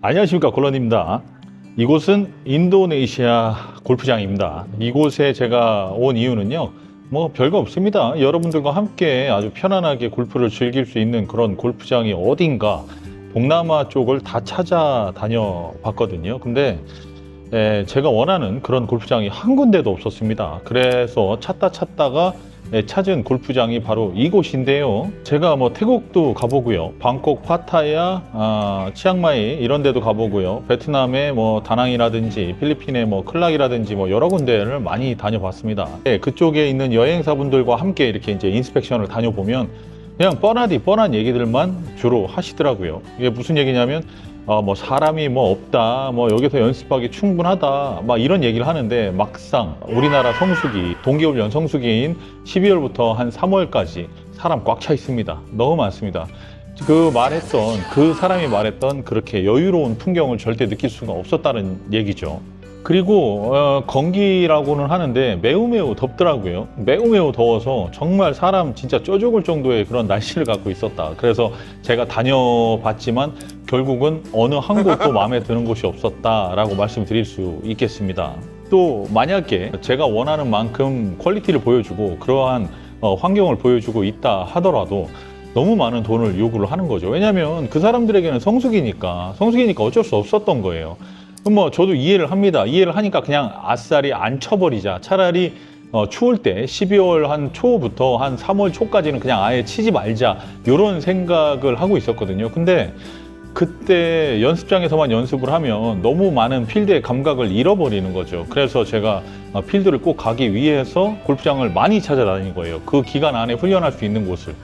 안녕하십니까, 곤런입니다. 이곳은 인도네시아 골프장입니다. 이곳에 제가 온 이유는요, 뭐 별거 없습니다. 여러분들과 함께 아주 편안하게 골프를 즐길 수 있는 그런 골프장이 어딘가 동남아 쪽을 다 찾아다녀 봤거든요. 근데 제가 원하는 그런 골프장이 한 군데도 없었습니다. 그래서 찾다가 찾은 골프장이 바로 이곳인데요. 제가 뭐 태국도 가보고요, 방콕, 파타야, 치앙마이 이런 데도 가보고요, 베트남의 뭐 다낭이라든지 필리핀의 뭐 클락이라든지 뭐 여러 군데를 많이 다녀봤습니다. 그쪽에 있는 여행사분들과 함께 이렇게 이제 인스펙션을 다녀보면 그냥 뻔한 얘기들만 주로 하시더라고요. 이게 무슨 얘기냐면 뭐 사람이 뭐 없다, 뭐 여기서 연습하기 충분하다, 막 이런 얘기를 하는데, 막상 우리나라 성수기, 동계훈련 성수기인 12월부터 한 3월까지 사람 꽉 차 있습니다. 너무 많습니다. 그 사람이 말했던 그렇게 여유로운 풍경을 절대 느낄 수가 없었다는 얘기죠. 그리고 건기라고는 하는데 매우 덥더라고요. 매우 더워서 정말 사람 진짜 쪄 죽을 정도의 그런 날씨를 갖고 있었다. 그래서 제가 다녀봤지만 결국은 어느 한 곳도 마음에 드는 곳이 없었다라고 말씀드릴 수 있겠습니다. 또 만약에 제가 원하는 만큼 퀄리티를 보여주고 그러한 환경을 보여주고 있다 하더라도 너무 많은 돈을 요구를 하는 거죠. 왜냐하면 그 사람들에게는 성수기니까 어쩔 수 없었던 거예요. 뭐 저도 이해를 합니다. 이해를 하니까 그냥 아싸리 안 쳐버리자. 차라리 추울 때 12월 한 초부터 한 3월 초까지는 그냥 아예 치지 말자, 이런 생각을 하고 있었거든요. 근데 그때 연습장에서만 연습을 하면 너무 많은 필드의 감각을 잃어버리는 거죠. 그래서 제가 필드를 꼭 가기 위해서 골프장을 많이 찾아다닌 거예요. 그 기간 안에 훈련할 수 있는 곳을.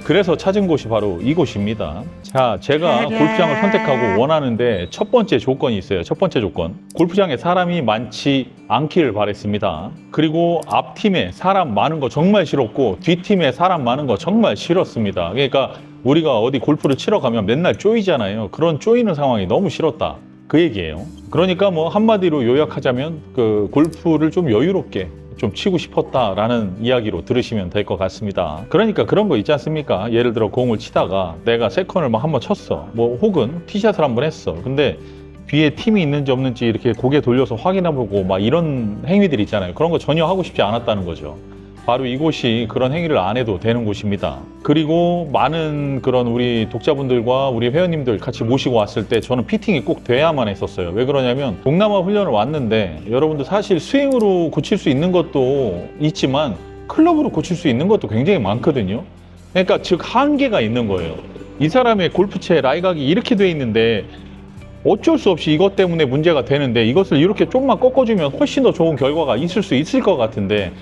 그래서 찾은 곳이 바로 이곳입니다. 자, 제가 골프장을 선택하고 원하는데 첫 번째 조건이 있어요. 첫 번째 조건, 골프장에 사람이 많지 않기를 바랬습니다. 그리고 앞팀에 사람 많은 거 정말 싫었고 뒷팀에 사람 많은 거 정말 싫었습니다. 그러니까 우리가 어디 골프를 치러 가면 맨날 쪼이잖아요. 그런 쪼이는 상황이 너무 싫었다, 그 얘기예요. 그러니까 뭐 한마디로 요약하자면 그 골프를 좀 여유롭게 좀 치고 싶었다라는 이야기로 들으시면 될 것 같습니다. 그러니까 그런 거 있지 않습니까? 예를 들어 공을 치다가 내가 세컨을 막 한번 쳤어, 뭐 혹은 티샷을 한번 했어. 근데 뒤에 팀이 있는지 없는지 이렇게 고개 돌려서 확인해보고 막 이런 행위들 있잖아요. 그런 거 전혀 하고 싶지 않았다는 거죠. 바로 이곳이 그런 행위를 안 해도 되는 곳입니다. 그리고 많은 그런 우리 독자분들과 우리 회원님들 같이 모시고 왔을 때 저는 피팅이 꼭 돼야만 했었어요. 왜 그러냐면 동남아 훈련을 왔는데 여러분들 사실 스윙으로 고칠 수 있는 것도 있지만 클럽으로 고칠 수 있는 것도 굉장히 많거든요. 그러니까 즉 한계가 있는 거예요. 이 사람의 골프채 라이각이 이렇게 돼 있는데 어쩔 수 없이 이것 때문에 문제가 되는데 이것을 이렇게 조금만 꺾어주면 훨씬 더 좋은 결과가 있을 수 있을 것 같은데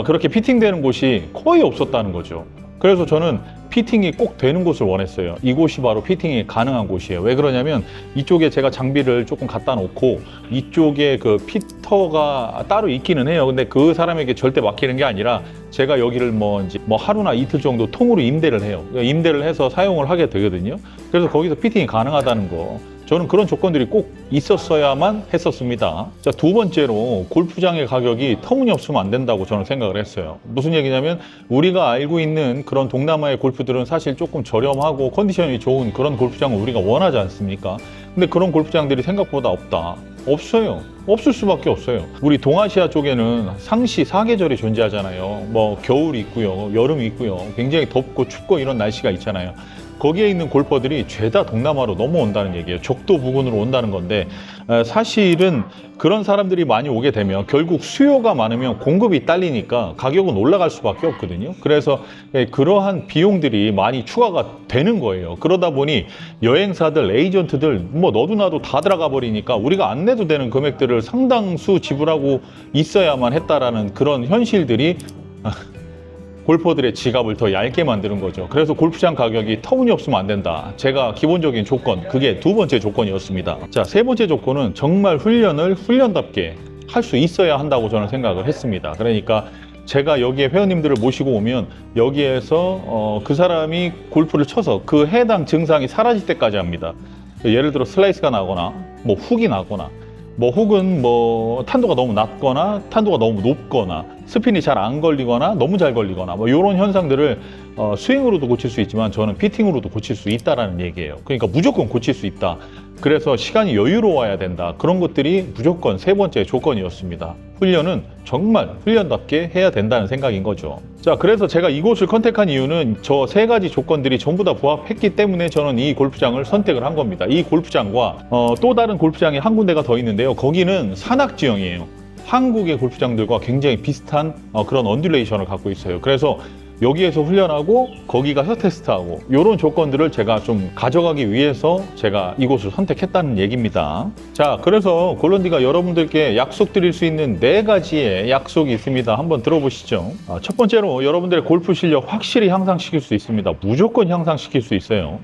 그렇게 피팅되는 곳이 거의 없었다는 거죠. 그래서 저는 피팅이 꼭 되는 곳을 원했어요. 이곳이 바로 피팅이 가능한 곳이에요. 왜 그러냐면 이쪽에 제가 장비를 조금 갖다 놓고 이쪽에 그 피터가 따로 있기는 해요. 근데 그 사람에게 절대 맡기는 게 아니라 제가 여기를 뭐 하루나 이틀 정도 통으로 임대를 해요. 임대를 해서 사용을 하게 되거든요. 그래서 거기서 피팅이 가능하다는 거, 저는 그런 조건들이 꼭 있었어야만 했었습니다. 자, 두 번째로 골프장의 가격이 터무니없으면 안 된다고 저는 생각을 했어요. 무슨 얘기냐면 우리가 알고 있는 그런 동남아의 골프들은 사실 조금 저렴하고 컨디션이 좋은 그런 골프장을 우리가 원하지 않습니까? 근데 그런 골프장들이 생각보다 없다. 없어요. 없을 수밖에 없어요. 우리 동아시아 쪽에는 상시 4계절이 존재하잖아요. 뭐 겨울이 있고요, 여름이 있고요, 굉장히 덥고 춥고 이런 날씨가 있잖아요. 거기에 있는 골퍼들이 죄다 동남아로 넘어온다는 얘기예요. 적도 부근으로 온다는 건데 사실은 그런 사람들이 많이 오게 되면 결국 수요가 많으면 공급이 딸리니까 가격은 올라갈 수밖에 없거든요. 그래서 그러한 비용들이 많이 추가가 되는 거예요. 그러다 보니 여행사들, 에이전트들 뭐 너도 나도 다 들어가 버리니까 우리가 안 내도 되는 금액들을 상당수 지불하고 있어야만 했다라는 그런 현실들이 골퍼들의 지갑을 더 얇게 만드는 거죠. 그래서 골프장 가격이 터무니없으면 안 된다. 제가 기본적인 조건, 그게 두 번째 조건이었습니다. 자, 세 번째 조건은 정말 훈련을 훈련답게 할 수 있어야 한다고 저는 생각을 했습니다. 그러니까 제가 여기에 회원님들을 모시고 오면 여기에서 그 사람이 골프를 쳐서 그 해당 증상이 사라질 때까지 합니다. 예를 들어 슬라이스가 나거나 뭐 훅이 나거나 뭐 혹은 뭐 탄도가 너무 낮거나 탄도가 너무 높거나 스핀이 잘 안 걸리거나 너무 잘 걸리거나 뭐 이런 현상들을 스윙으로도 고칠 수 있지만 저는 피팅으로도 고칠 수 있다라는 얘기예요. 그러니까 무조건 고칠 수 있다. 그래서 시간이 여유로워야 된다. 그런 것들이 무조건 세 번째 조건이었습니다. 훈련은 정말 훈련답게 해야 된다는 생각인 거죠. 자, 그래서 제가 이곳을 컨택한 이유는 저 세 가지 조건들이 전부 다 부합했기 때문에 저는 이 골프장을 선택을 한 겁니다. 이 골프장과 또 다른 골프장이 한 군데가 더 있는데요. 거기는 산악지형이에요. 한국의 골프장들과 굉장히 비슷한 그런 언듈레이션을 갖고 있어요. 그래서 여기에서 훈련하고 거기 가서 테스트하고 이런 조건들을 제가 좀 가져가기 위해서 제가 이곳을 선택했다는 얘기입니다. 자, 그래서 골런디가 여러분들께 약속드릴 수 있는 4가지의 약속이 있습니다. 한번 들어보시죠. 첫 번째로 여러분들의 골프 실력 확실히 향상시킬 수 있습니다. 무조건 향상시킬 수 있어요.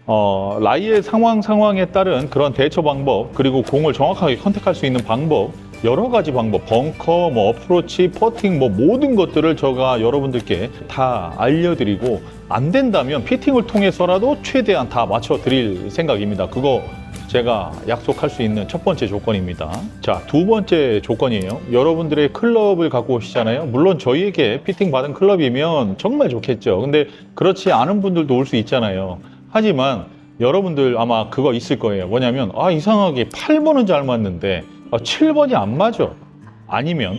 라이의 상황에 따른 그런 대처 방법, 그리고 공을 정확하게 컨택할 수 있는 방법, 여러 가지 방법, 벙커, 어프로치, 퍼팅, 모든 것들을 제가 여러분들께 다 알려드리고, 안 된다면 피팅을 통해서라도 최대한 다 맞춰드릴 생각입니다. 그거 제가 약속할 수 있는 첫 번째 조건입니다. 자, 두 번째 조건이에요. 여러분들의 클럽을 갖고 오시잖아요. 물론 저희에게 피팅 받은 클럽이면 정말 좋겠죠. 근데 그렇지 않은 분들도 올 수 있잖아요. 하지만 여러분들 아마 그거 있을 거예요. 뭐냐면, 이상하게 8번은 잘 맞는데 7번이 안 맞아. 아니면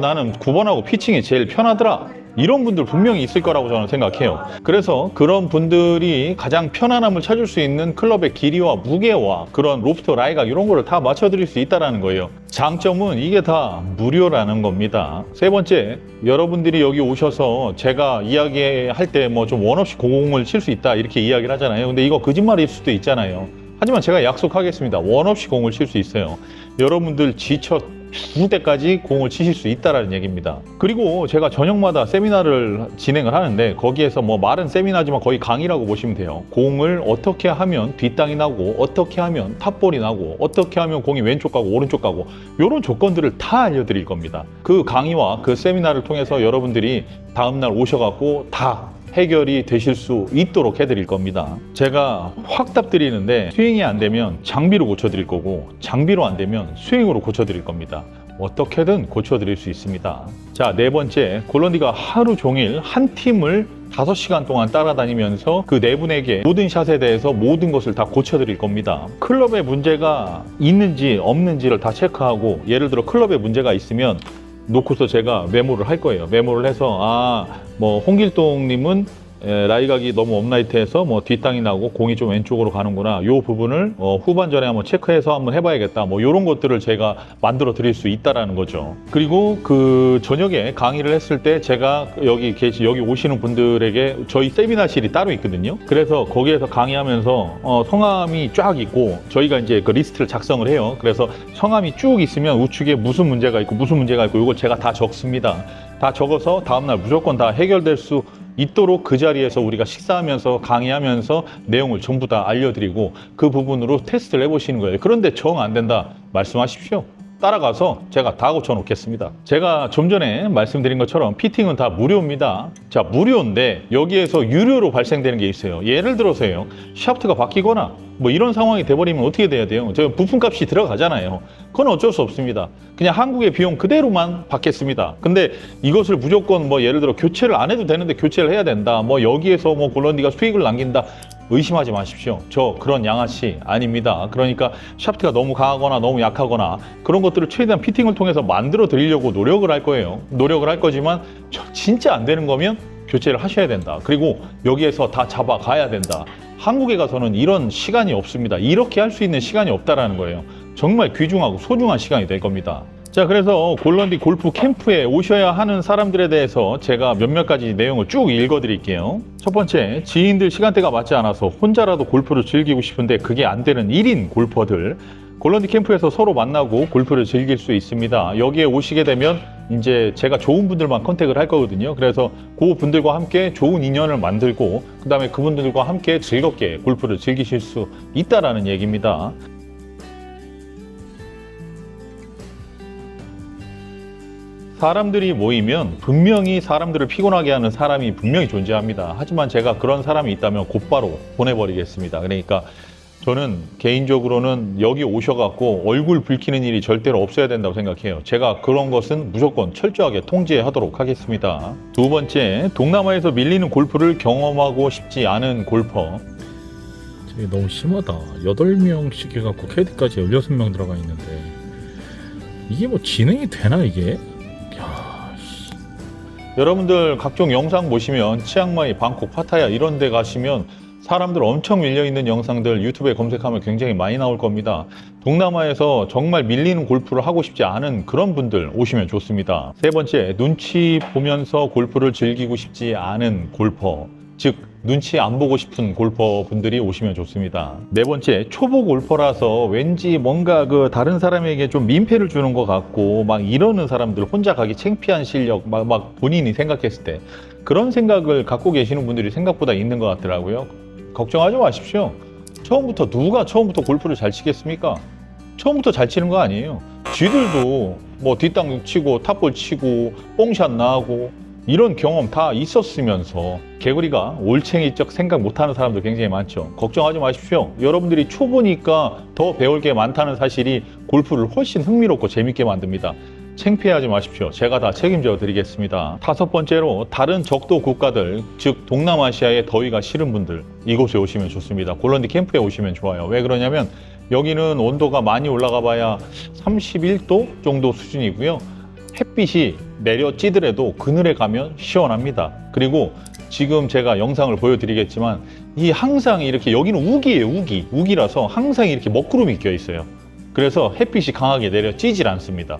나는 9번하고 피칭이 제일 편하더라. 이런 분들 분명히 있을 거라고 저는 생각해요. 그래서 그런 분들이 가장 편안함을 찾을 수 있는 클럽의 길이와 무게와 그런 로프트 라이각 이런 거를 다 맞춰드릴 수 있다는 거예요. 장점은 이게 다 무료라는 겁니다. 세 번째, 여러분들이 여기 오셔서 제가 이야기할 때 좀 원 없이 공을 칠 수 있다 이렇게 이야기를 하잖아요. 근데 이거 거짓말일 수도 있잖아요. 하지만 제가 약속하겠습니다. 원 없이 공을 칠 수 있어요. 여러분들 지쳐 죽을 때까지 공을 치실 수 있다는 얘기입니다. 그리고 제가 저녁마다 세미나를 진행을 하는데 거기에서 말은 세미나지만 거의 강의라고 보시면 돼요. 공을 어떻게 하면 뒷땅이 나고, 어떻게 하면 탑볼이 나고, 어떻게 하면 공이 왼쪽 가고 오른쪽 가고, 이런 조건들을 다 알려드릴 겁니다. 그 강의와 그 세미나를 통해서 여러분들이 다음날 오셔갖고 다 해결이 되실 수 있도록 해드릴 겁니다. 제가 확답 드리는데 스윙이 안 되면 장비로 고쳐드릴 거고, 장비로 안 되면 스윙으로 고쳐드릴 겁니다. 어떻게든 고쳐드릴 수 있습니다. 자, 네 번째, 골런디가 하루 종일 한 팀을 5시간 동안 따라다니면서 그 네 분에게 모든 샷에 대해서 모든 것을 다 고쳐드릴 겁니다. 클럽에 문제가 있는지 없는지를 다 체크하고, 예를 들어 클럽에 문제가 있으면 놓고서 제가 메모를 할 거예요. 메모를 해서 홍길동님은 라이각이 너무 업라이트해서 뒷땅이 나고 공이 좀 왼쪽으로 가는구나. 이 부분을 후반전에 한번 체크해서 한번 해봐야겠다. 이런 것들을 제가 만들어 드릴 수 있다라는 거죠. 그리고 그 저녁에 강의를 했을 때 제가 여기 오시는 분들에게 저희 세미나실이 따로 있거든요. 그래서 거기에서 강의하면서 성함이 쫙 있고 저희가 이제 그 리스트를 작성을 해요. 그래서 성함이 쭉 있으면 우측에 무슨 문제가 있고 이걸 제가 다 적습니다. 다 적어서 다음날 무조건 다 해결될 수 있도록 그 자리에서 우리가 식사하면서 강의하면서 내용을 전부 다 알려드리고 그 부분으로 테스트를 해보시는 거예요. 그런데 정 안 된다 말씀하십시오. 따라가서 제가 다 고쳐놓겠습니다. 제가 좀 전에 말씀드린 것처럼 피팅은 다 무료입니다. 자, 무료인데 여기에서 유료로 발생되는 게 있어요. 예를 들어서요, 샤프트가 바뀌거나 이런 상황이 돼버리면 어떻게 돼야 돼요? 저 부품값이 들어가잖아요. 그건 어쩔 수 없습니다. 그냥 한국의 비용 그대로만 받겠습니다. 근데 이것을 무조건 예를 들어 교체를 안 해도 되는데 교체를 해야 된다. 여기에서 골런디가 수익을 남긴다. 의심하지 마십시오. 저 그런 양아치 아닙니다. 그러니까 샤프트가 너무 강하거나 너무 약하거나 그런 것들을 최대한 피팅을 통해서 만들어 드리려고 노력을 할 거예요. 노력을 할 거지만 진짜 안 되는 거면 교체를 하셔야 된다. 그리고 여기에서 다 잡아가야 된다. 한국에 가서는 이런 시간이 없습니다. 이렇게 할 수 있는 시간이 없다라는 거예요. 정말 귀중하고 소중한 시간이 될 겁니다. 자, 그래서 골런디 골프 캠프에 오셔야 하는 사람들에 대해서 제가 몇몇 가지 내용을 쭉 읽어드릴게요. 첫 번째, 지인들 시간대가 맞지 않아서 혼자라도 골프를 즐기고 싶은데 그게 안 되는 1인 골퍼들. 골런디 캠프에서 서로 만나고 골프를 즐길 수 있습니다. 여기에 오시게 되면 이제 제가 좋은 분들만 컨택을 할 거거든요. 그래서 그 분들과 함께 좋은 인연을 만들고 그 다음에 그분들과 함께 즐겁게 골프를 즐기실 수 있다라는 얘기입니다. 사람들이 모이면 분명히 사람들을 피곤하게 하는 사람이 분명히 존재합니다. 하지만 제가 그런 사람이 있다면 곧바로 보내버리겠습니다. 그러니까 저는 개인적으로는 여기 오셔갖고 얼굴 붉히는 일이 절대로 없어야 된다고 생각해요. 제가 그런 것은 무조건 철저하게 통제하도록 하겠습니다. 두 번째, 동남아에서 밀리는 골프를 경험하고 싶지 않은 골퍼. 이게 너무 심하다. 8명씩 해갖고 캐디까지 16명 들어가 있는데 이게 뭐 진행이 되나 이게? 야, 씨. 여러분들 각종 영상 보시면 치앙마이, 방콕, 파타야 이런 데 가시면 사람들 엄청 밀려있는 영상들 유튜브에 검색하면 굉장히 많이 나올 겁니다. 동남아에서 정말 밀리는 골프를 하고 싶지 않은 그런 분들 오시면 좋습니다. 세 번째, 눈치 보면서 골프를 즐기고 싶지 않은 골퍼, 즉 눈치 안 보고 싶은 골퍼 분들이 오시면 좋습니다. 네 번째, 초보 골퍼라서 왠지 뭔가 그 다른 사람에게 좀 민폐를 주는 것 같고 막 이러는 사람들, 혼자 가기 창피한 실력 막 본인이 생각했을 때 그런 생각을 갖고 계시는 분들이 생각보다 있는 것 같더라고요. 걱정하지 마십시오. 누가 처음부터 골프를 잘 치겠습니까? 처음부터 잘 치는 거 아니에요. 쥐들도 뭐 뒷땅 치고 탑볼 치고 뽕샷 나고 이런 경험 다 있었으면서 개구리가 올챙이적 생각 못하는 사람도 굉장히 많죠. 걱정하지 마십시오. 여러분들이 초보니까 더 배울 게 많다는 사실이 골프를 훨씬 흥미롭고 재밌게 만듭니다. 창피하지 마십시오. 제가 다 책임져 드리겠습니다. 다섯 번째로, 다른 적도 국가들, 즉 동남아시아의 더위가 싫은 분들 이곳에 오시면 좋습니다. 골런디 캠프에 오시면 좋아요. 왜 그러냐면 여기는 온도가 많이 올라가 봐야 31도 정도 수준이고요. 햇빛이 내려 찌더라도 그늘에 가면 시원합니다. 그리고 지금 제가 영상을 보여드리겠지만 항상 이렇게, 여기는 우기예요. 우기라서 항상 이렇게 먹구름이 껴 있어요. 그래서 햇빛이 강하게 내려 찌질 않습니다.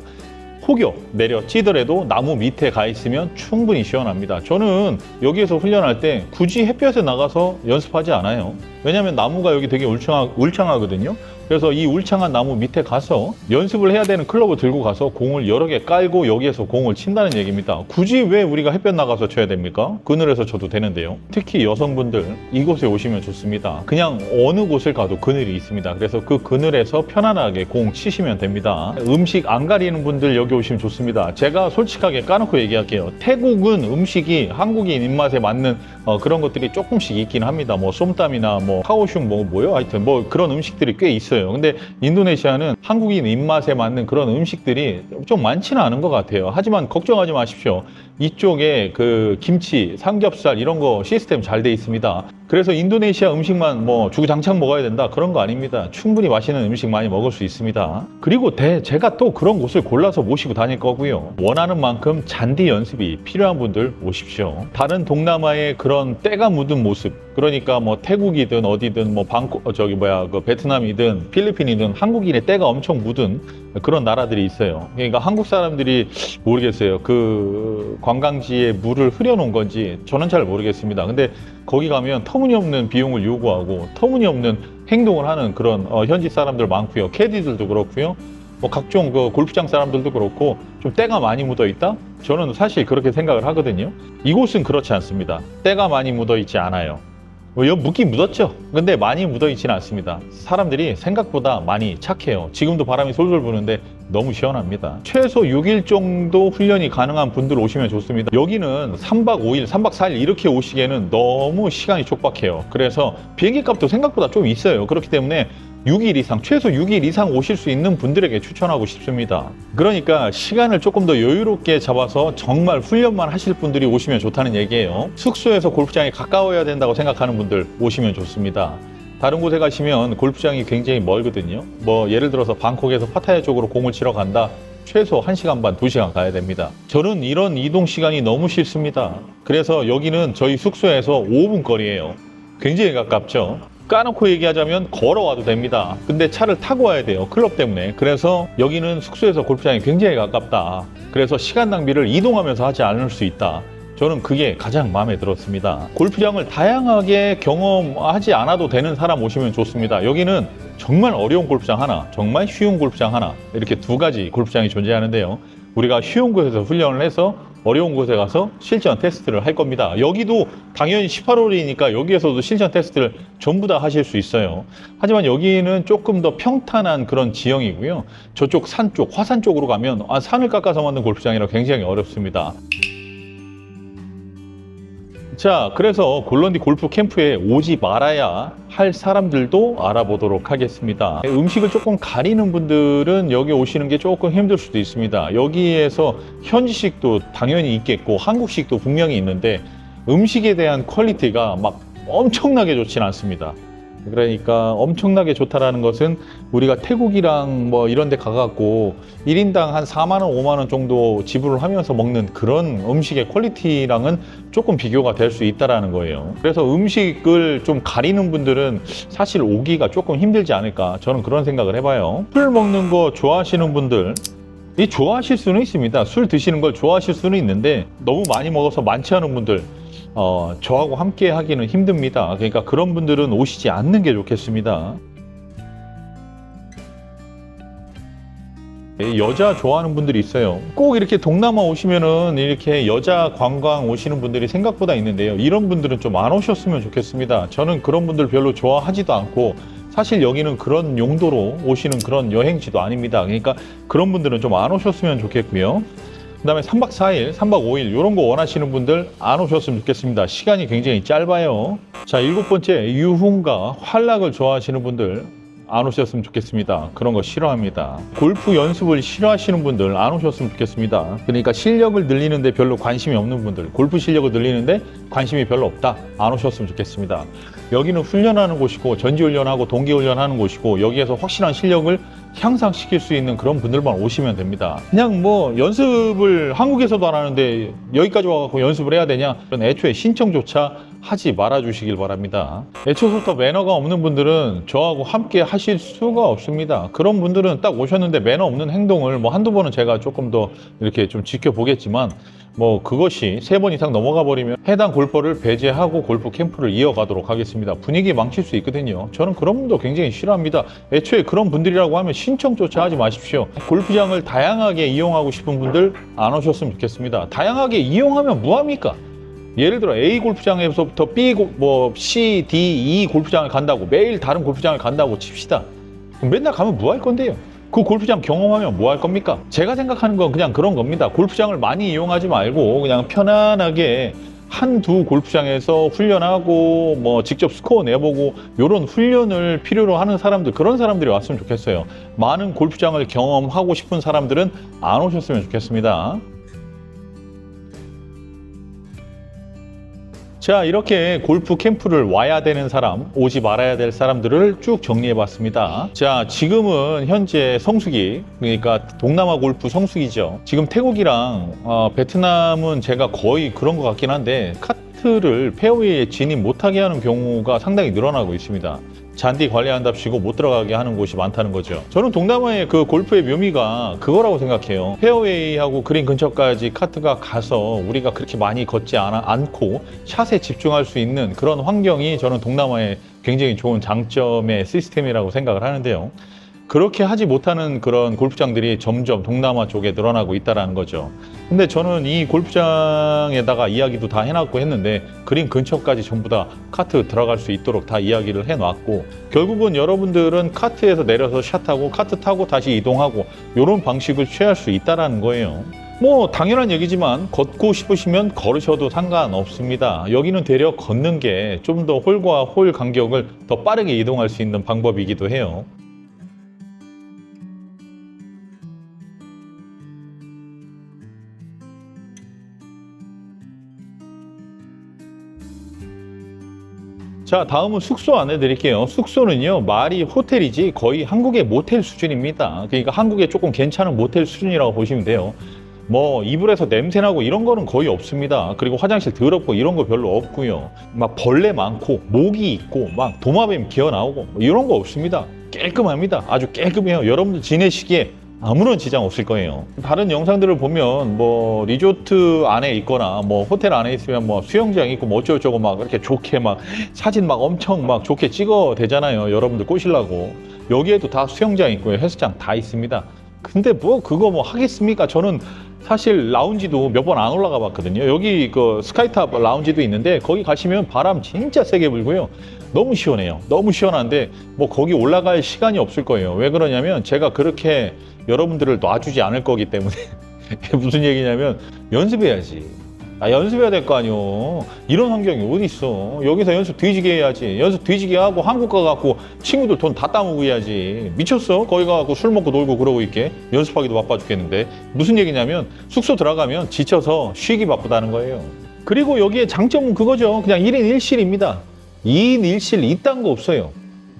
혹여 내려 찌더라도 나무 밑에 가 있으면 충분히 시원합니다. 저는 여기에서 훈련할 때 굳이 햇볕에 나가서 연습하지 않아요. 왜냐하면 나무가 여기 되게 울창하거든요. 그래서 이 울창한 나무 밑에 가서 연습을 해야 되는 클럽을 들고 가서 공을 여러 개 깔고 여기에서 공을 친다는 얘기입니다. 굳이 왜 우리가 햇볕 나가서 쳐야 됩니까? 그늘에서 쳐도 되는데요. 특히 여성분들 이곳에 오시면 좋습니다. 그냥 어느 곳을 가도 그늘이 있습니다. 그래서 그 그늘에서 편안하게 공 치시면 됩니다. 음식 안 가리는 분들 여기 오시면 좋습니다. 제가 솔직하게 까놓고 얘기할게요. 태국은 음식이 한국인 입맛에 맞는 그런 것들이 조금씩 있긴 합니다. 뭐 쏨땀이나 뭐 카오슝 뭐요? 하여튼 뭐 그런 음식들이 꽤 있어요. 근데 인도네시아는 한국인 입맛에 맞는 그런 음식들이 좀 많지는 않은 것 같아요. 하지만 걱정하지 마십시오. 이쪽에 그 김치, 삼겹살 이런 거 시스템 잘 돼 있습니다. 그래서 인도네시아 음식만 뭐 주구장창 먹어야 된다 그런 거 아닙니다. 충분히 맛있는 음식 많이 먹을 수 있습니다. 그리고 제가 또 그런 곳을 골라서 모시고 다닐 거고요. 원하는 만큼 잔디 연습이 필요한 분들 오십시오. 다른 동남아의 그런 때가 묻은 모습, 그러니까 뭐 태국이든 어디든 뭐 그 베트남이든 필리핀이든 한국인의 때가 엄청 묻은 그런 나라들이 있어요. 그러니까 한국 사람들이 모르겠어요. 그 관광지에 물을 흐려놓은 건지 저는 잘 모르겠습니다. 근데 거기 가면 터무니없는 비용을 요구하고 터무니없는 행동을 하는 그런 현지 사람들 많고요. 캐디들도 그렇고요. 뭐 각종 그 골프장 사람들도 그렇고 좀 때가 많이 묻어 있다? 저는 사실 그렇게 생각을 하거든요. 이곳은 그렇지 않습니다. 때가 많이 묻어 있지 않아요. 묻긴 묻었죠. 근데 많이 묻어 있지는 않습니다. 사람들이 생각보다 많이 착해요. 지금도 바람이 솔솔 부는데 너무 시원합니다. 최소 6일 정도 훈련이 가능한 분들 오시면 좋습니다. 여기는 3박 5일, 3박 4일 이렇게 오시기에는 너무 시간이 촉박해요. 그래서 비행기 값도 생각보다 좀 있어요. 그렇기 때문에 6일 이상, 최소 6일 이상 오실 수 있는 분들에게 추천하고 싶습니다. 그러니까 시간을 조금 더 여유롭게 잡아서 정말 훈련만 하실 분들이 오시면 좋다는 얘기예요. 숙소에서 골프장이 가까워야 된다고 생각하는 분들 오시면 좋습니다. 다른 곳에 가시면 골프장이 굉장히 멀거든요. 뭐 예를 들어서 방콕에서 파타야 쪽으로 공을 치러 간다. 최소 1시간 반, 2시간 가야 됩니다. 저는 이런 이동 시간이 너무 싫습니다. 그래서 여기는 저희 숙소에서 5분 거리예요. 굉장히 가깝죠. 까놓고 얘기하자면 걸어와도 됩니다. 근데 차를 타고 와야 돼요. 클럽 때문에. 그래서 여기는 숙소에서 골프장이 굉장히 가깝다. 그래서 시간 낭비를 이동하면서 하지 않을 수 있다. 저는 그게 가장 마음에 들었습니다. 골프장을 다양하게 경험하지 않아도 되는 사람 오시면 좋습니다. 여기는 정말 어려운 골프장 하나, 정말 쉬운 골프장 하나, 이렇게 두 가지 골프장이 존재하는데요. 우리가 쉬운 곳에서 훈련을 해서 어려운 곳에 가서 실전 테스트를 할 겁니다. 여기도 당연히 18홀이니까 여기에서도 실전 테스트를 전부 다 하실 수 있어요. 하지만 여기는 조금 더 평탄한 그런 지형이고요. 저쪽 산 쪽, 화산 쪽으로 가면 산을 깎아서 만든 골프장이라 굉장히 어렵습니다. 자, 그래서 골런디 골프 캠프에 오지 말아야 할 사람들도 알아보도록 하겠습니다. 음식을 조금 가리는 분들은 여기 오시는 게 조금 힘들 수도 있습니다. 여기에서 현지식도 당연히 있겠고 한국식도 분명히 있는데 음식에 대한 퀄리티가 막 엄청나게 좋진 않습니다. 그러니까 엄청나게 좋다라는 것은 우리가 태국이랑 뭐 이런 데 가갖고 1인당 한 4만 원, 5만 원 정도 지불을 하면서 먹는 그런 음식의 퀄리티랑은 조금 비교가 될 수 있다라는 거예요. 그래서 음식을 좀 가리는 분들은 사실 오기가 조금 힘들지 않을까, 저는 그런 생각을 해봐요. 술 먹는 거 좋아하시는 분들, 이 좋아하실 수는 있습니다. 술 드시는 걸 좋아하실 수는 있는데 너무 많이 먹어서 많지 않은 분들, 저하고 함께 하기는 힘듭니다. 그러니까 그런 분들은 오시지 않는 게 좋겠습니다. 여자 좋아하는 분들이 있어요. 꼭 이렇게 동남아 오시면은 이렇게 여자 관광 오시는 분들이 생각보다 있는데요. 이런 분들은 좀 안 오셨으면 좋겠습니다. 저는 그런 분들 별로 좋아하지도 않고, 사실 여기는 그런 용도로 오시는 그런 여행지도 아닙니다. 그러니까 그런 분들은 좀 안 오셨으면 좋겠고요. 그 다음에 3박 4일, 3박 5일 이런 거 원하시는 분들 안 오셨으면 좋겠습니다. 시간이 굉장히 짧아요. 자, 7번째, 유흥과 환락을 좋아하시는 분들 안 오셨으면 좋겠습니다. 그런 거 싫어합니다. 골프 연습을 싫어하시는 분들 안 오셨으면 좋겠습니다. 그러니까 실력을 늘리는데 별로 관심이 없는 분들, 골프 실력을 늘리는데 관심이 별로 없다, 안 오셨으면 좋겠습니다. 여기는 훈련하는 곳이고 전지훈련하고 동기훈련하는 곳이고, 여기에서 확실한 실력을 향상시킬 수 있는 그런 분들만 오시면 됩니다. 그냥 뭐 연습을 한국에서도 안 하는데 여기까지 와서 연습을 해야 되냐, 그런 애초에 신청조차 하지 말아 주시길 바랍니다. 애초부터 매너가 없는 분들은 저하고 함께 하실 수가 없습니다. 그런 분들은 딱 오셨는데 매너 없는 행동을 뭐 한두 번은 제가 조금 더 이렇게 좀 지켜보겠지만, 뭐 그것이 3번 이상 넘어가 버리면 해당 골퍼를 배제하고 골프 캠프를 이어가도록 하겠습니다. 분위기 망칠 수 있거든요. 저는 그런 분도 굉장히 싫어합니다. 애초에 그런 분들이라고 하면 신청조차 하지 마십시오. 골프장을 다양하게 이용하고 싶은 분들 안 오셨으면 좋겠습니다. 다양하게 이용하면 뭐합니까? 예를 들어 A 골프장에서부터 B, C, D, E 골프장을 간다고, 매일 다른 골프장을 간다고 칩시다. 그럼 맨날 가면 뭐 할 건데요? 그 골프장 경험하면 뭐 할 겁니까? 제가 생각하는 건 그냥 그런 겁니다. 골프장을 많이 이용하지 말고 그냥 편안하게 한두 골프장에서 훈련하고 뭐 직접 스코어 내보고 이런 훈련을 필요로 하는 사람들, 그런 사람들이 왔으면 좋겠어요. 많은 골프장을 경험하고 싶은 사람들은 안 오셨으면 좋겠습니다. 자, 이렇게 골프 캠프를 와야 되는 사람, 오지 말아야 될 사람들을 쭉 정리해 봤습니다. 자, 지금은 현재 성수기, 그러니까 동남아 골프 성수기죠. 지금 태국이랑 베트남은 제가 거의 그런 것 같긴 한데, 카트를 페어웨이에 진입 못하게 하는 경우가 상당히 늘어나고 있습니다. 잔디 관리한답시고 못 들어가게 하는 곳이 많다는 거죠. 저는 동남아의 그 골프의 묘미가 그거라고 생각해요. 페어웨이하고 그린 근처까지 카트가 가서 우리가 그렇게 많이 걷지 않고 샷에 집중할 수 있는 그런 환경이 저는 동남아의 굉장히 좋은 장점의 시스템이라고 생각을 하는데요. 그렇게 하지 못하는 그런 골프장들이 점점 동남아 쪽에 늘어나고 있다는 거죠. 근데 저는 이 골프장에다가 이야기도 다 해놨고 했는데, 그린 근처까지 전부 다 카트 들어갈 수 있도록 다 이야기를 해놨고, 결국은 여러분들은 카트에서 내려서 샷하고 카트 타고 다시 이동하고 이런 방식을 취할 수 있다는 거예요. 뭐 당연한 얘기지만 걷고 싶으시면 걸으셔도 상관없습니다. 여기는 되려 걷는 게 좀 더 홀과 홀 간격을 더 빠르게 이동할 수 있는 방법이기도 해요. 자, 다음은 숙소 안내 드릴게요. 숙소는요, 말이 호텔이지 거의 한국의 모텔 수준입니다. 그러니까 한국의 조금 괜찮은 모텔 수준이라고 보시면 돼요. 뭐 이불에서 냄새나고 이런 거는 거의 없습니다. 그리고 화장실 더럽고 이런 거 별로 없고요. 막 벌레 많고 모기 있고 막 도마뱀 기어 나오고 뭐 이런 거 없습니다. 깔끔합니다. 아주 깔끔해요. 여러분들 지내시기에 아무런 지장 없을 거예요. 다른 영상들을 보면 뭐 리조트 안에 있거나 뭐 호텔 안에 있으면 뭐 수영장 있고 뭐 어쩌고저쩌고 막 이렇게 좋게 막 사진 막 엄청 막 좋게 찍어 대잖아요. 여러분들 꼬시려고. 여기에도 다 수영장 있고요. 헬스장 다 있습니다. 근데 뭐 그거 뭐 하겠습니까? 저는 사실 라운지도 몇 번 안 올라가 봤거든요. 여기 그 스카이탑 라운지도 있는데 거기 가시면 바람 진짜 세게 불고요. 너무 시원해요. 너무 시원한데 뭐 거기 올라갈 시간이 없을 거예요. 왜 그러냐면 제가 그렇게 여러분들을 놔주지 않을 거기 때문에. 무슨 얘기냐면 연습해야지. 연습해야 될 거 아니오. 이런 환경이 어디 있어. 여기서 연습 뒤지게 해야지. 연습 뒤지게 하고 한국 가갖고 친구들 돈 다 따먹고 해야지. 미쳤어? 거기 가갖고 술 먹고 놀고 그러고 있게. 연습하기도 바빠 죽겠는데. 무슨 얘기냐면 숙소 들어가면 지쳐서 쉬기 바쁘다는 거예요. 그리고 여기에 장점은 그거죠. 그냥 1인 1실입니다. 2인 1실 이딴 거 없어요.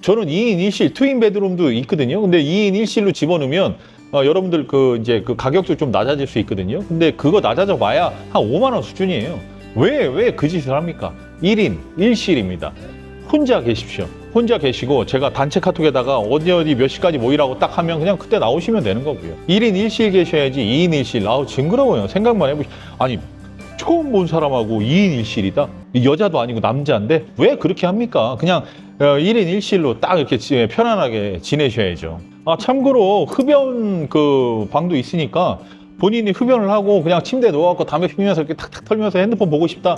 저는 2인 1실, 트윈 베드룸도 있거든요. 근데 2인 1실로 집어넣으면 여러분들 이제 그 가격도 좀 낮아질 수 있거든요. 근데 그거 낮아져 봐야 한 5만 원 수준이에요. 왜 그 짓을 합니까? 1인 1실입니다. 혼자 계십시오. 혼자 계시고 제가 단체 카톡에다가 어디 몇 시까지 모이라고 딱 하면 그냥 그때 나오시면 되는 거고요. 1인 1실 계셔야지 2인 1실. 아우 징그러워요. 생각만 해보시. 아니 처음 본 사람하고 2인 1실이다? 여자도 아니고 남자인데 왜 그렇게 합니까? 그냥 1인 1실로 딱 이렇게 편안하게 지내셔야죠. 참고로 흡연 그 방도 있으니까 본인이 흡연을 하고 그냥 침대에 누워갖고 담배 피우면서 이렇게 탁탁 털면서 핸드폰 보고 싶다.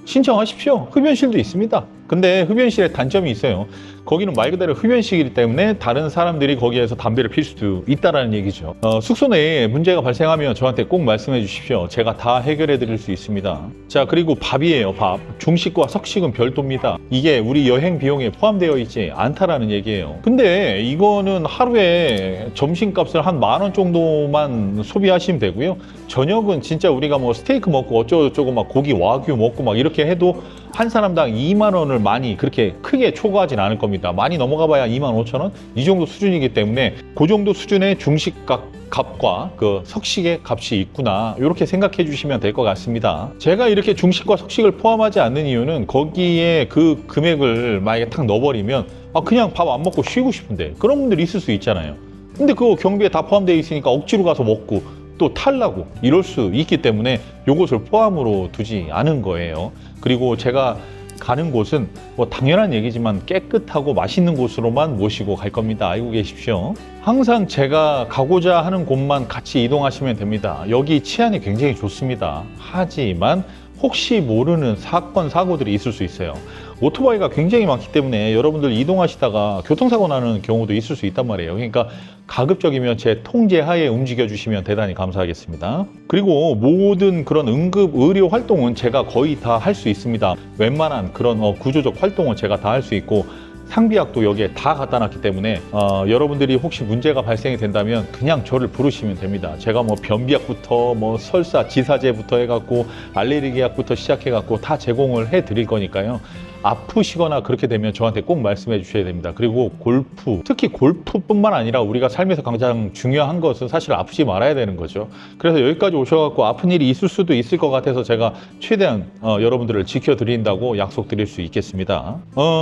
신청하십시오. 흡연실도 있습니다. 근데 흡연실에 단점이 있어요. 거기는 말 그대로 흡연실이기 때문에 다른 사람들이 거기에서 담배를 필 수도 있다라는 얘기죠. 숙소 내에 문제가 발생하면 저한테 꼭 말씀해 주십시오. 제가 다 해결해 드릴 수 있습니다. 자, 그리고 밥이에요. 밥. 중식과 석식은 별도입니다. 이게 우리 여행 비용에 포함되어 있지 않다라는 얘기예요. 근데 이거는 하루에 점심값을 한 10,000원 정도만 소비하시면 되고요. 저녁은 진짜 우리가 뭐 스테이크 먹고 어쩌고저쩌고 막 고기 와규 먹고 막 이렇게 해도 한 사람당 2만 원을 많이 그렇게 크게 초과하진 않을 겁니다. 많이 넘어가 봐야 25,000원? 이 정도 수준이기 때문에 그 정도 수준의 중식 값과 그 석식의 값이 있구나. 이렇게 생각해 주시면 될 것 같습니다. 제가 이렇게 중식과 석식을 포함하지 않는 이유는 거기에 그 금액을 만약에 탁 넣어버리면 그냥 밥 안 먹고 쉬고 싶은데 그런 분들이 있을 수 있잖아요. 근데 그거 경비에 다 포함되어 있으니까 억지로 가서 먹고 또 탈라고 이럴 수 있기 때문에 이것을 포함으로 두지 않은 거예요. 그리고 제가 가는 곳은 뭐 당연한 얘기지만 깨끗하고 맛있는 곳으로만 모시고 갈 겁니다. 알고 계십시오. 항상 제가 가고자 하는 곳만 같이 이동하시면 됩니다. 여기 치안이 굉장히 좋습니다. 하지만 혹시 모르는 사건, 사고들이 있을 수 있어요. 오토바이가 굉장히 많기 때문에 여러분들 이동하시다가 교통사고 나는 경우도 있을 수 있단 말이에요. 그러니까 가급적이면 제 통제하에 움직여 주시면 대단히 감사하겠습니다. 그리고 모든 그런 응급 의료 활동은 제가 거의 다 할 수 있습니다. 웬만한 그런 구조적 활동은 제가 다 할 수 있고 상비약도 여기에 다 갖다 놨기 때문에 여러분들이 혹시 문제가 발생이 된다면 그냥 저를 부르시면 됩니다. 제가 뭐 변비약부터 뭐 설사, 지사제부터 해갖고 알레르기약부터 시작해갖고 다 제공을 해드릴 거니까요. 아프시거나 그렇게 되면 저한테 꼭 말씀해 주셔야 됩니다. 그리고 골프, 특히 골프뿐만 아니라 우리가 삶에서 가장 중요한 것은 사실 아프지 말아야 되는 거죠. 그래서 여기까지 오셔갖고 아픈 일이 있을 수도 있을 것 같아서 제가 최대한 여러분들을 지켜드린다고 약속드릴 수 있겠습니다.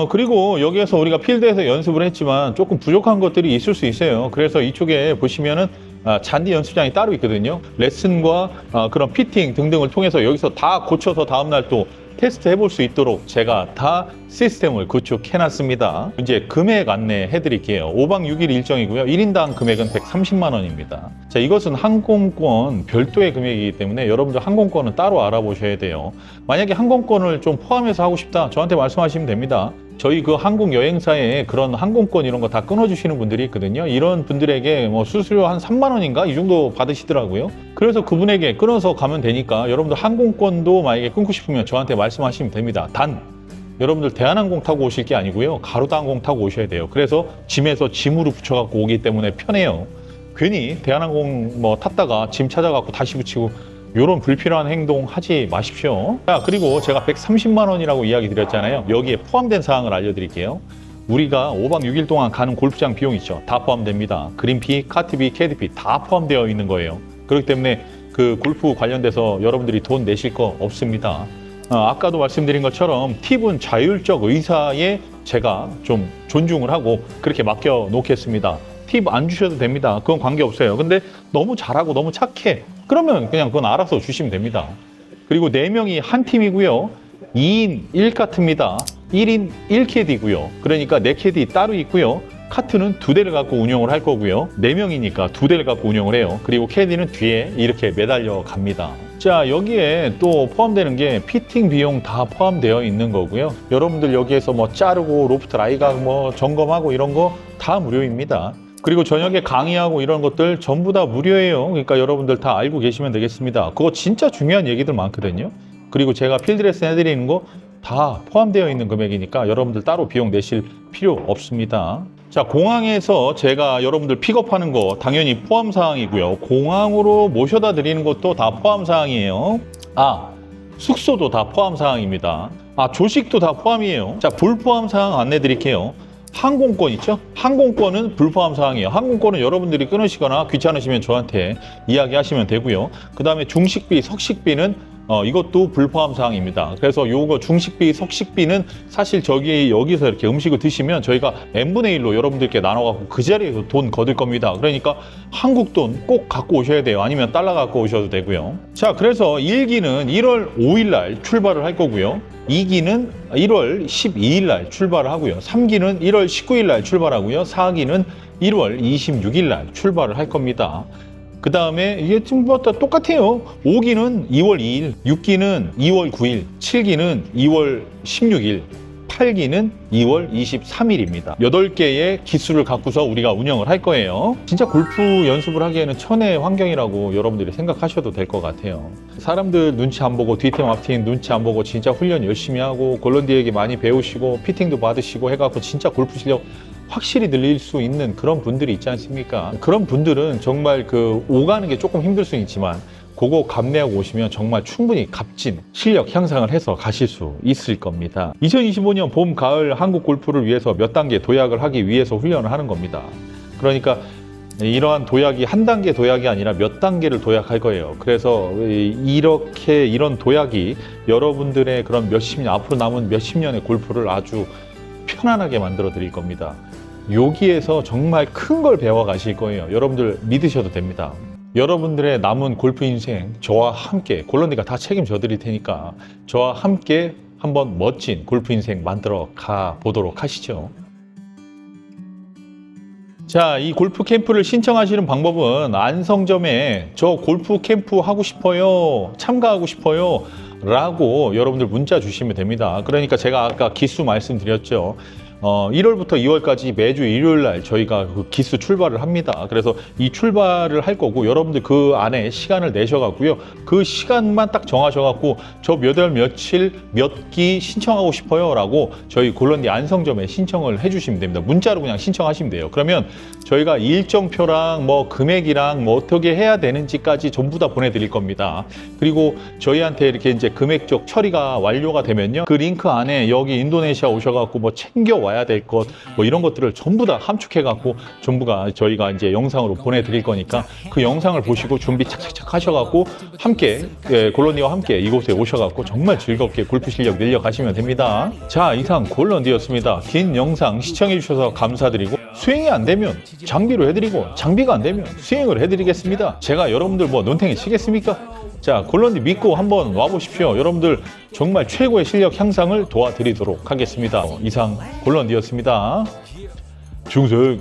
그리고 여기에서 우리가 필드에서 연습을 했지만 조금 부족한 것들이 있을 수 있어요. 그래서 이쪽에 보시면은 잔디 연습장이 따로 있거든요. 레슨과 그런 피팅 등등을 통해서 여기서 다 고쳐서 다음날 또 테스트 해볼 수 있도록 제가 다 시스템을 구축해 놨습니다. 이제 금액 안내해 드릴게요. 5박 6일 일정이고요. 1인당 금액은 130만 원입니다. 자, 이것은 항공권 별도의 금액이기 때문에 여러분들 항공권은 따로 알아보셔야 돼요. 만약에 항공권을 좀 포함해서 하고 싶다, 저한테 말씀하시면 됩니다. 저희 그 항공 여행사에 그런 항공권 이런 거 다 끊어주시는 분들이 있거든요. 이런 분들에게 뭐 수수료 한 3만 원인가 이 정도 받으시더라고요. 그래서 그분에게 끊어서 가면 되니까 여러분들 항공권도 만약에 끊고 싶으면 저한테 말씀하시면 됩니다. 단 여러분들 대한항공 타고 오실 게 아니고요. 가로다항공 타고 오셔야 돼요. 그래서 짐에서 짐으로 붙여갖고 오기 때문에 편해요. 괜히 대한항공 뭐 탔다가 짐 찾아갖고 다시 붙이고 이런 불필요한 행동 하지 마십시오. 자, 그리고 제가 130만 원이라고 이야기 드렸잖아요. 여기에 포함된 사항을 알려드릴게요. 우리가 5박 6일 동안 가는 골프장 비용 있죠. 다 포함됩니다. 그린피, 카트비, 캐디피 다 포함되어 있는 거예요. 그렇기 때문에 그 골프 관련돼서 여러분들이 돈 내실 거 없습니다. 아까도 말씀드린 것처럼 팁은 자율적 의사에 제가 좀 존중을 하고 그렇게 맡겨 놓겠습니다. 팁 안 주셔도 됩니다. 그건 관계없어요. 근데 너무 잘하고 너무 착해. 그러면 그냥 그건 알아서 주시면 됩니다. 그리고 4명이 한 팀이고요. 2인 1카트입니다. 1인 1캐디고요. 그러니까 4캐디 따로 있고요. 카트는 2대를 갖고 운영을 할 거고요. 4명이니까 2대를 갖고 운영을 해요. 그리고 캐디는 뒤에 이렇게 매달려 갑니다. 자, 여기에 또 포함되는 게 피팅 비용 다 포함되어 있는 거고요. 여러분들 여기에서 뭐 자르고 로프트 라이각 뭐 점검하고 이런 거 다 무료입니다. 그리고 저녁에 강의하고 이런 것들 전부 다 무료예요. 그러니까 여러분들 다 알고 계시면 되겠습니다. 그거 진짜 중요한 얘기들 많거든요. 그리고 제가 필드 레슨 해드리는 거 다 포함되어 있는 금액이니까 여러분들 따로 비용 내실 필요 없습니다. 자, 공항에서 제가 여러분들 픽업하는 거 당연히 포함 사항이고요. 공항으로 모셔다 드리는 것도 다 포함 사항이에요. 숙소도 다 포함 사항입니다. 조식도 다 포함이에요. 자, 불포함 사항 안내 드릴게요. 항공권 있죠? 항공권은 불포함 사항이에요. 항공권은 여러분들이 끊으시거나 귀찮으시면 저한테 이야기하시면 되고요. 그 다음에 중식비, 석식비는 이것도 불포함 사항입니다. 그래서 요거 중식비, 석식비는 사실 여기서 이렇게 음식을 드시면 저희가 n분의 1로 여러분들께 나눠갖고 그 자리에서 돈 거둘 겁니다. 그러니까 한국 돈 꼭 갖고 오셔야 돼요. 아니면 달러 갖고 오셔도 되고요. 자, 그래서 1기는 1월 5일 날 출발을 할 거고요. 2기는 1월 12일 날 출발을 하고요. 3기는 1월 19일 날 출발하고요. 4기는 1월 26일 날 출발을 할 겁니다. 그 다음에 이게 지금 뭐 다 똑같아요. 5기는 2월 2일, 6기는 2월 9일, 7기는 2월 16일, 8기는 2월 23일입니다. 8개의 기수를 갖고서 우리가 운영을 할 거예요. 진짜 골프 연습을 하기에는 천혜의 환경이라고 여러분들이 생각하셔도 될 것 같아요. 사람들 눈치 안 보고 뒤팀 앞팀 눈치 안 보고 진짜 훈련 열심히 하고 골런디에게 많이 배우시고 피팅도 받으시고 해갖고 진짜 골프 실력 확실히 늘릴 수 있는 그런 분들이 있지 않습니까? 그런 분들은 정말 오가는 게 조금 힘들 수 있지만 그거 감내하고 오시면 정말 충분히 값진 실력 향상을 해서 가실 수 있을 겁니다. 2025년 봄, 가을 한국 골프를 위해서 몇 단계 도약을 하기 위해서 훈련을 하는 겁니다. 그러니까 이러한 도약이 한 단계 도약이 아니라 몇 단계를 도약할 거예요. 그래서 이런 도약이 여러분들의 그런 앞으로 남은 몇십 년의 골프를 아주 편안하게 만들어 드릴 겁니다. 여기에서 정말 큰 걸 배워 가실 거예요. 여러분들 믿으셔도 됩니다. 여러분들의 남은 골프 인생 저와 함께 골런디가 다 책임져 드릴 테니까 저와 함께 한번 멋진 골프 인생 만들어 가 보도록 하시죠. 자, 이 골프 캠프를 신청하시는 방법은 안성점에 저 골프 캠프 하고 싶어요, 참가하고 싶어요 라고 여러분들 문자 주시면 됩니다. 그러니까 제가 아까 기수 말씀드렸죠. 1월부터 2월까지 매주 일요일 날 저희가 그 기수 출발을 합니다. 그래서 이 출발을 할 거고 여러분들 그 안에 시간을 내셔갖고요. 그 시간만 딱 정하셔갖고 저 몇 월 며칠 몇 기 신청하고 싶어요 라고 저희 골런디 안성점에 신청을 해주시면 됩니다. 문자로 그냥 신청하시면 돼요. 그러면 저희가 일정표랑 뭐 금액이랑 뭐 어떻게 해야 되는지까지 전부 다 보내드릴 겁니다. 그리고 저희한테 이렇게 이제 금액적 처리가 완료가 되면요. 그 링크 안에 여기 인도네시아 오셔갖고 뭐 챙겨 와야 될 것, 뭐 이런 것들을 전부 다 함축해갖고 전부가 저희가 이제 영상으로 보내드릴 거니까 그 영상을 보시고 준비 착착착 하셔갖고 함께, 골런디와 함께 이곳에 오셔갖고 정말 즐겁게 골프 실력 늘려가시면 됩니다. 자, 이상 골런디였습니다. 긴 영상 시청해주셔서 감사드리고 스윙이 안 되면 장비로 해드리고 장비가 안 되면 스윙을 해드리겠습니다. 제가 여러분들 뭐 논탱이 치겠습니까? 자, 골런디 믿고 한번 와보십시오. 여러분들 정말 최고의 실력 향상을 도와드리도록 하겠습니다. 이상 골런디였습니다. 중승.